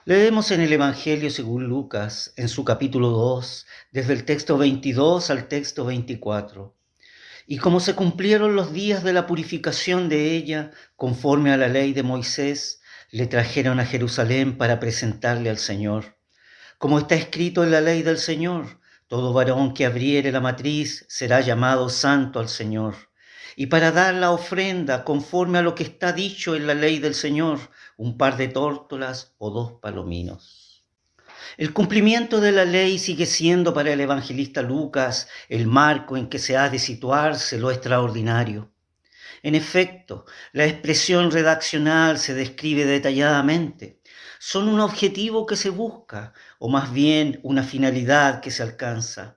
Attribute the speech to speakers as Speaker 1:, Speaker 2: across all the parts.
Speaker 1: Leemos en el Evangelio según Lucas, en su capítulo 2, desde el texto 22 al texto 24. Y como se cumplieron los días de la purificación de ella, conforme a la ley de Moisés, le trajeron a Jerusalén para presentarle al Señor. Como está escrito en la ley del Señor, todo varón que abriere la matriz será llamado santo al Señor. Y para dar la ofrenda conforme a lo que está dicho en la ley del Señor, un par de tórtolas o 2 palominos. El cumplimiento de la ley sigue siendo para el evangelista Lucas el marco en que se ha de situarse lo extraordinario. En efecto, la expresión redaccional se describe detalladamente. Son un objetivo que se busca, o más bien una finalidad que se alcanza.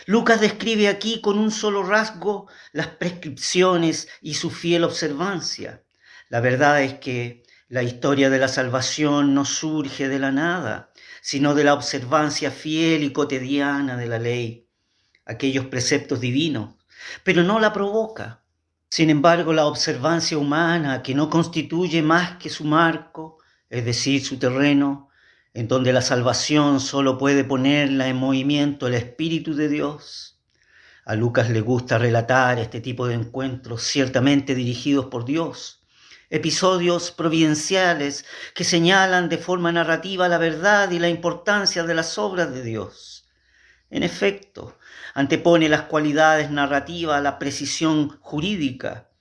Speaker 1: Lucas describe aquí con un solo rasgo las prescripciones y su fiel observancia. La verdad es que la historia de la salvación no surge de la nada, sino de la observancia fiel y cotidiana de la ley, aquellos preceptos divinos, pero no la provoca. Sin embargo, la observancia humana, que no constituye más que su marco, es decir, su terreno, en donde la salvación solo puede ponerla en movimiento el Espíritu de Dios. A Lucas le gusta relatar este tipo de encuentros ciertamente dirigidos por Dios, episodios providenciales que señalan de forma narrativa la verdad y la importancia de las obras de Dios. En efecto, antepone las cualidades narrativas a la precisión jurídica,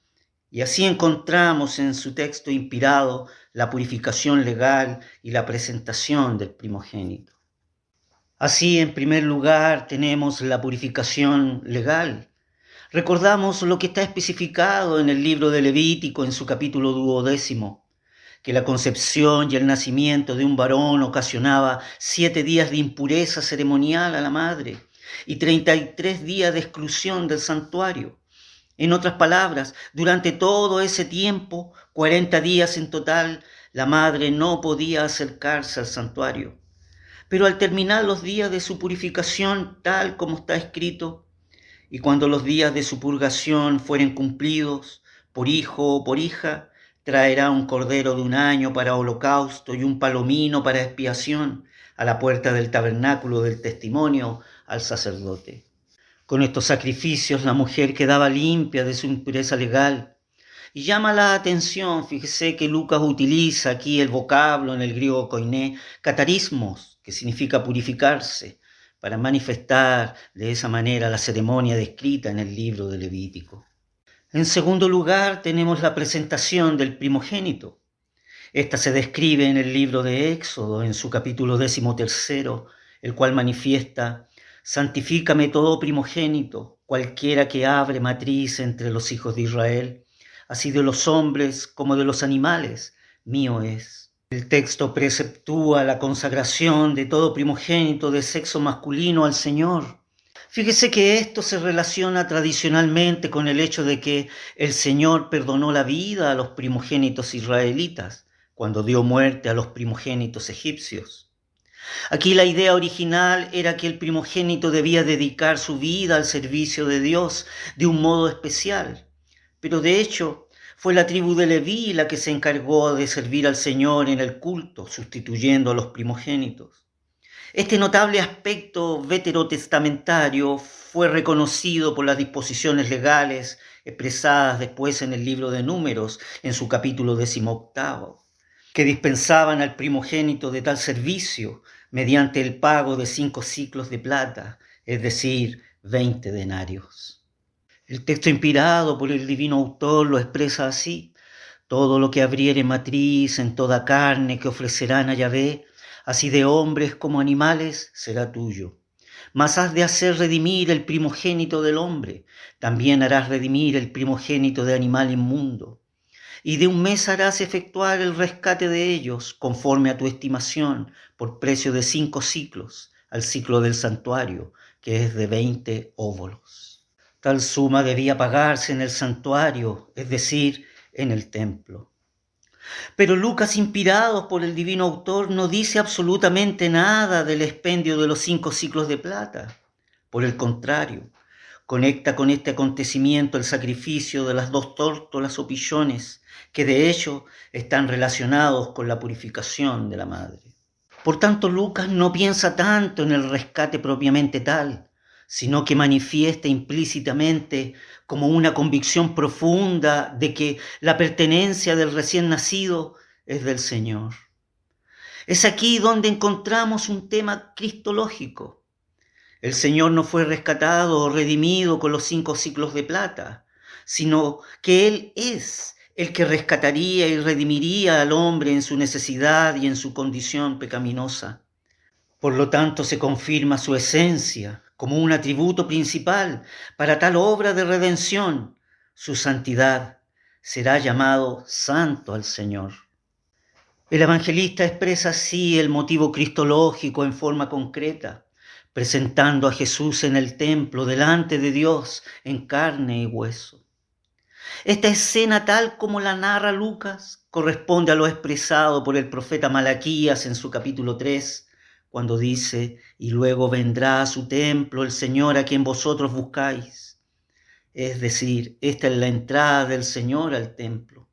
Speaker 1: y así encontramos en su texto inspirado la purificación legal y la presentación del primogénito. Así, en primer lugar, tenemos la purificación legal. Recordamos lo que está especificado en el libro de Levítico en su capítulo 12, que la concepción y el nacimiento de un varón ocasionaba 7 días de impureza ceremonial a la madre y 33 días de exclusión del santuario. En otras palabras, durante todo ese tiempo, 40 días en total, la madre no podía acercarse al santuario. Pero al terminar los días de su purificación, tal como está escrito, y cuando los días de su purgación fueren cumplidos, por hijo o por hija, traerá un cordero de 1 año para holocausto y un palomino para expiación a la puerta del tabernáculo del testimonio al sacerdote. Con estos sacrificios la mujer quedaba limpia de su impureza legal. Y llama la atención, fíjese que Lucas utiliza aquí el vocablo en el griego koiné, catarismos, que significa purificarse, para manifestar de esa manera la ceremonia descrita en el libro de Levítico. En segundo lugar, tenemos la presentación del primogénito. Esta se describe en el libro de Éxodo, en su capítulo 13, el cual manifiesta: santifícame todo primogénito, cualquiera que abre matriz entre los hijos de Israel, así de los hombres como de los animales, mío es. El texto preceptúa la consagración de todo primogénito de sexo masculino al Señor. Fíjese que esto se relaciona tradicionalmente con el hecho de que el Señor perdonó la vida a los primogénitos israelitas cuando dio muerte a los primogénitos egipcios. Aquí la idea original era que el primogénito debía dedicar su vida al servicio de Dios de un modo especial, pero de hecho fue la tribu de Leví la que se encargó de servir al Señor en el culto, sustituyendo a los primogénitos. Este notable aspecto veterotestamentario fue reconocido por las disposiciones legales expresadas después en el libro de Números, en su capítulo 18, que dispensaban al primogénito de tal servicio mediante el pago de 5 siclos de plata, es decir, 20 denarios. El texto inspirado por el divino autor lo expresa así: todo lo que abriere matriz en toda carne que ofrecerán a Yahvé, así de hombres como animales, será tuyo. Mas has de hacer redimir el primogénito del hombre, también harás redimir el primogénito de animal inmundo. Y de 1 mes harás efectuar el rescate de ellos, conforme a tu estimación, por precio de 5 siclos, al siclo del santuario, que es de 20 óbolos. Tal suma debía pagarse en el santuario, es decir, en el templo. Pero Lucas, inspirado por el divino autor, no dice absolutamente nada del expendio de los 5 siclos de plata. Por el contrario, conecta con este acontecimiento el sacrificio de las 2 tórtolas o pillones, que de hecho están relacionados con la purificación de la madre. Por tanto, Lucas no piensa tanto en el rescate propiamente tal, sino que manifiesta implícitamente como una convicción profunda de que la pertenencia del recién nacido es del Señor. Es aquí donde encontramos un tema cristológico. El Señor no fue rescatado o redimido con los 5 siclos de plata, sino que Él es el que rescataría y redimiría al hombre en su necesidad y en su condición pecaminosa. Por lo tanto, se confirma su esencia como un atributo principal para tal obra de redención, su santidad. Será llamado santo al Señor. El evangelista expresa así el motivo cristológico en forma concreta, presentando a Jesús en el templo delante de Dios en carne y hueso. Esta escena, tal como la narra Lucas, corresponde a lo expresado por el profeta Malaquías en su capítulo 3, cuando dice: y luego vendrá a su templo el Señor a quien vosotros buscáis. Es decir, esta es la entrada del Señor al templo.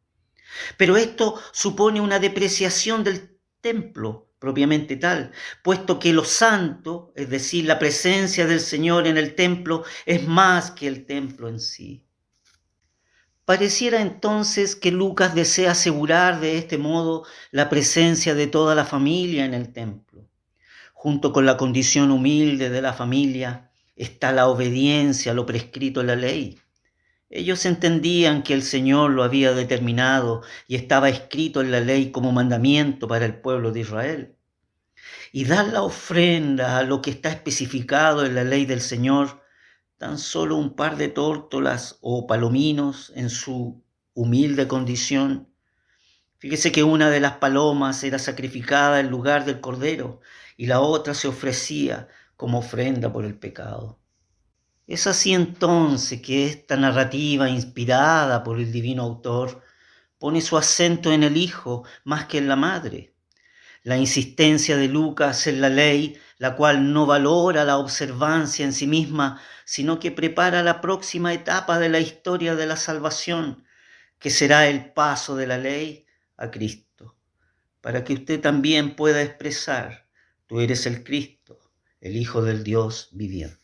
Speaker 1: Pero esto supone una depreciación del templo propiamente tal, puesto que lo santo, es decir, la presencia del Señor en el templo, es más que el templo en sí. Pareciera entonces que Lucas desea asegurar de este modo la presencia de toda la familia en el templo. Junto con la condición humilde de la familia está la obediencia a lo prescrito en la ley. Ellos entendían que el Señor lo había determinado y estaba escrito en la ley como mandamiento para el pueblo de Israel. Y dar la ofrenda a lo que está especificado en la ley del Señor, tan solo un par de tórtolas o palominos en su humilde condición. Fíjese que una de las palomas era sacrificada en lugar del cordero y la otra se ofrecía como ofrenda por el pecado. Es así entonces que esta narrativa inspirada por el divino autor pone su acento en el hijo más que en la madre. La insistencia de Lucas en la ley, la cual no valora la observancia en sí misma, sino que prepara la próxima etapa de la historia de la salvación, que será el paso de la ley a Cristo, para que usted también pueda expresar: tú eres el Cristo, el Hijo del Dios viviente.